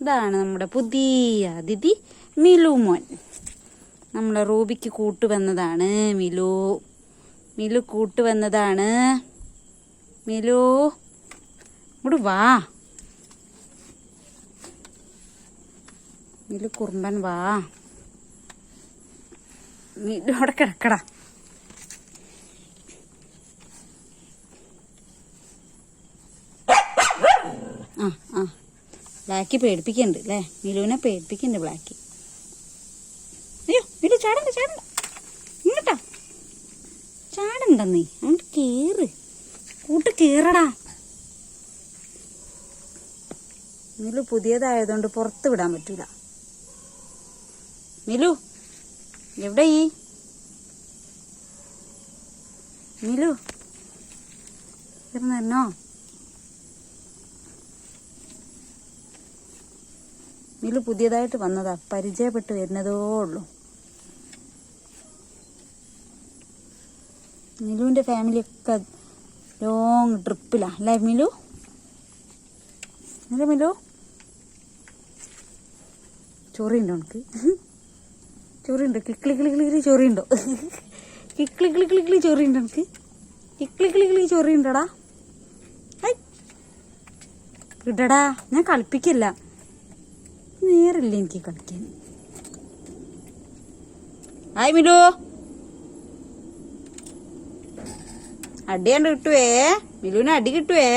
ഇതാണ് നമ്മുടെ പുതിയ അതിഥി മിലു മോൻ. നമ്മളെ റൂബിക്ക് കൂട്ടുവന്നതാണ് മിലു. മിലു കൂട്ടുവന്നതാണ്. മിലു ഇങ്ങോട്ട് വാ. മിലു കുറുമ്പൻ വാ. മിലു അവിടെ കിടക്കടാ. ആ ബ്ലാക്കി പേടിപ്പിക്കുന്നുണ്ട് അല്ലേ? മിലുവിനെ പേടിപ്പിക്കുന്നുണ്ട് ബ്ലാക്കി. അയ്യോ മിലു ചാടണ്ട ചാടണ്ട, ഇങ്ങോട്ടാ ചാടണ്ടെന്നേ. അങ്ങോട്ട് കേറ്, കൂട്ട് കേറടാ. മിലു പുതിയതായതുകൊണ്ട് പുറത്ത് വിടാൻ പറ്റൂല. മിലു എവിടെ? മിലു ഇരുന്നോ? മിലു പുതിയതായിട്ട് വന്നതാ, പരിചയപ്പെട്ട് വരുന്നതോ ഉള്ളൂ. മിലുവിന്റെ ഫാമിലിയൊക്കെ ലോങ് ട്രിപ്പിലാ അല്ലേ മിലു? അല്ലേ മിലു? ചൊറിയുണ്ടോ എനിക്ക്? ചൊറിയുണ്ടോ? കിക്ലി കിളി കിളി ചൊറിയുണ്ടോ? കിക്ലി കിളി കിളി കിളി ചൊറിയുണ്ടോ എനിക്ക്? കിക്ലി കിളി കിളി ചൊറിയുണ്ടോടാ? ഇടടാ, ഞാൻ കളിപ്പിക്കില്ല. നേരില്ല എനിക്ക് കളിക്കാൻ. ഹായ് മിലു, അടി കണ്ട് കിട്ടുവേ. മിലുവിന് അടി കിട്ടുവേ.